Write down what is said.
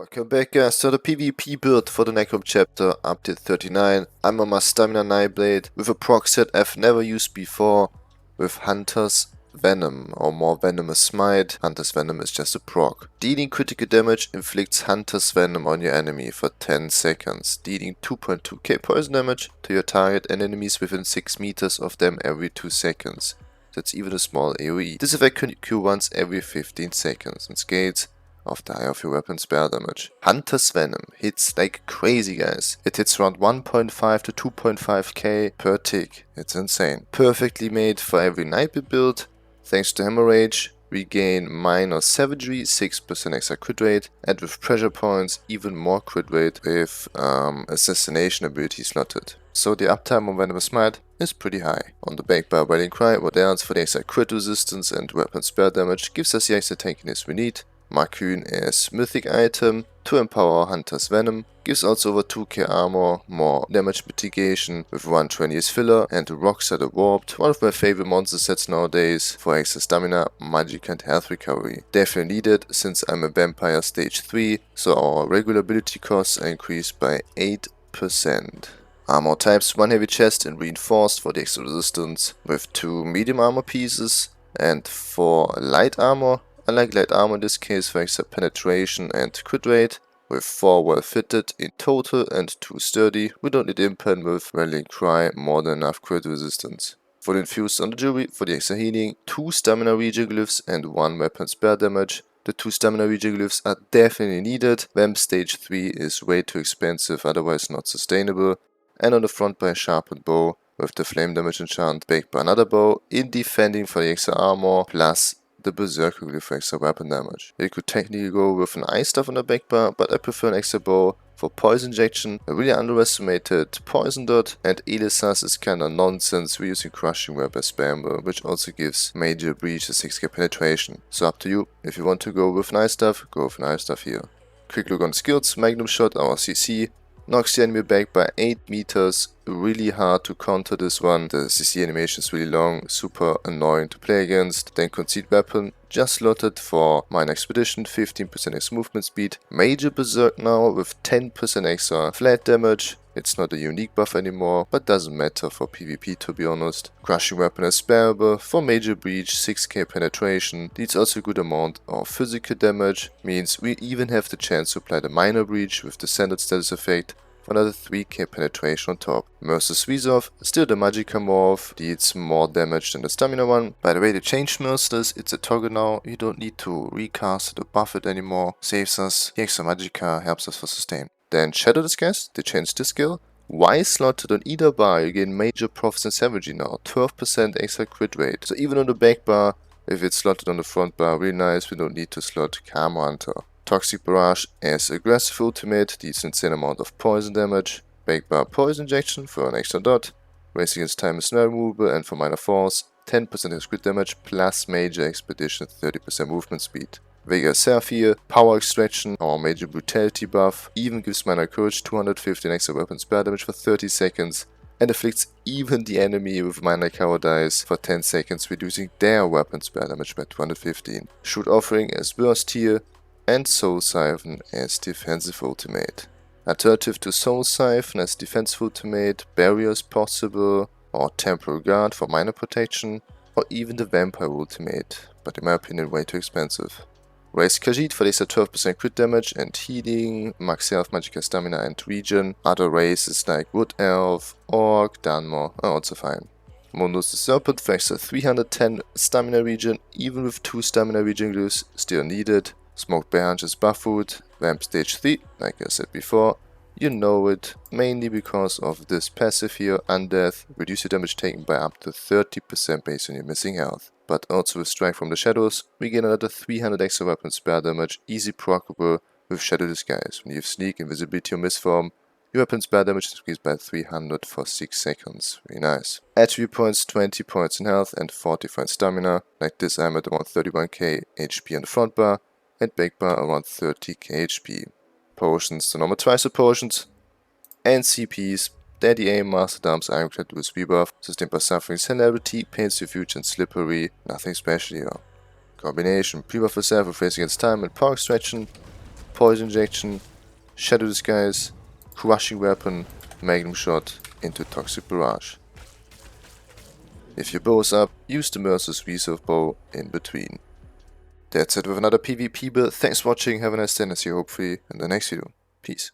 Welcome back guys to the PvP build for the Necrom chapter, update 39. I'm on my Stamina Nightblade with a proc set I've never used before with Hunter's Venom or more Venomous Smite. Hunter's Venom is just a proc. Dealing critical damage inflicts Hunter's Venom on your enemy for 10 seconds, dealing 2.2k poison damage to your target and enemies within 6 meters of them every 2 seconds. That's even a small AoE. This effect can occur once every 15 seconds and scales of the high of your weapon spell damage. Hunter's Venom hits like crazy guys. It hits around 1.5 to 2.5k per tick. It's insane. Perfectly made for every Nightblade build. Thanks to Hemorrhage, we gain minor savagery, 6% extra crit rate, and with pressure points even more crit rate with assassination ability slotted. So the uptime on Venomous Smite is pretty high. On the back bar Wailing Cry, what else for the extra crit resistance and weapon spell damage gives us the extra tankiness we need. Magden as mythic item to empower Hunter's Venom, gives also over 2k armor, more damage mitigation with 120 as filler, and the Rock Set Warped, one of my favorite monster sets nowadays for extra stamina, magic and health recovery. Definitely needed since I'm a vampire stage 3, so our regular ability costs are increased by 8%. Armor types, 1 heavy chest and reinforced for the extra resistance with 2 medium armor pieces and 4 light armor. I like light armor in this case for extra penetration and crit rate, with 4 well fitted in total and 2 sturdy. We don't need impen with Wailing Cry, more than enough crit resistance. For the infused on the jewelry for the extra healing, 2 stamina regen glyphs and 1 weapon spell damage. The 2 stamina regen glyphs are definitely needed. Vamp stage 3 is way too expensive, otherwise not sustainable. And on the front by a sharpened bow with the flame damage enchant, backed by another bow in defending for the extra armor plus the Berserker glyph for extra weapon damage. You could technically go with an ice stuff on the back bar, but I prefer an extra bow for poison injection. I really underestimated poison dot, and Elisas is kinda nonsense. We're using crushing web as spammer, which also gives major breach a 6k penetration. So up to you. If you want to go with nice stuff, go with nice stuff here. Quick look on skills. Magnum shot, our CC. Knocks the enemy back by 8 meters, really hard to counter this one. The CC animation is really long, super annoying to play against. Then concede weapon, just slotted for minor expedition, 15% extra movement speed. Major berserk now with 10% extra flat damage. It's not a unique buff anymore, but doesn't matter for PvP to be honest. Crushing weapon is sparable for major breach, 6k penetration. Needs also a good amount of physical damage, means we even have the chance to apply the minor breach with the standard status effect for another 3k penetration on top. Mercer's Resolve, still the Magicka morph, deals more damage than the stamina one. By the way, they changed Mercer's, it's a toggle now, you don't need to recast it or buff it anymore. Saves us, the extra Magicka helps us for sustain. Then Shadow Disguise, they changed this skill. Y slotted on either bar, you gain major profits and savagery now, 12% extra crit rate. So even on the back bar, if it's slotted on the front bar, really nice, we don't need to slot Karma Hunter. Toxic Barrage as aggressive ultimate, deals insane amount of poison damage. Back bar poison injection for an extra dot. Race against time is snare removal and for minor force, 10% extra crit damage plus major expedition, 30% movement speed. Vega Sapphire, Power Extraction, our major brutality buff, even gives minor courage 215 extra weapon spell damage for 30 seconds and afflicts even the enemy with minor cowardice for 10 seconds, reducing their weapon spell damage by 215. Shoot Offering as burst tier and Soul Siphon as defensive ultimate. Alternative to Soul Siphon as defensive ultimate, Barrier is possible, or Temporal Guard for minor protection, or even the Vampire ultimate, but in my opinion way too expensive. Raise Khajiit for extra 12% crit damage and healing, max health, magicka stamina and regen. Other races like Wood Elf, Orc, Dunmer are also fine. Mundus the Serpent for extra 310 stamina regen, even with 2 stamina regen glyphs still needed. Smoked Bear Hunch is buffed, Vamp stage 3, like I said before. You know it, mainly because of this passive here, Undeath, reduce your damage taken by up to 30% based on your missing health. But also with Strike from the Shadows, we gain another 300 extra weapon spell damage, easy proccable with Shadow Disguise. When you have Sneak, Invisibility or Misform, your weapon spell damage is increased by 300 for 6 seconds. Really nice. Attribute points, 20 points in health and 45 stamina. Like this I'm at around 31k HP on the front bar and back bar around 30k HP. Potions, the normal twice of potions, and CPs, Daddy Aim, Master Dumps, Ironclad with rebuff, Sustained by Suffering, Celebrity, Pains Refuge and Slippery, nothing special here. Combination, pre-buff yourself with Race Against Time and Power Extraction, Poison Injection, Shadow Disguise, Crushing Weapon, Magnum Shot into Toxic Barrage. If your bow is up, use the Mercer's Reserve Bow in between. That's it with another PvP build. Thanks for watching, have a nice day and I'll see you hopefully in the next video. Peace.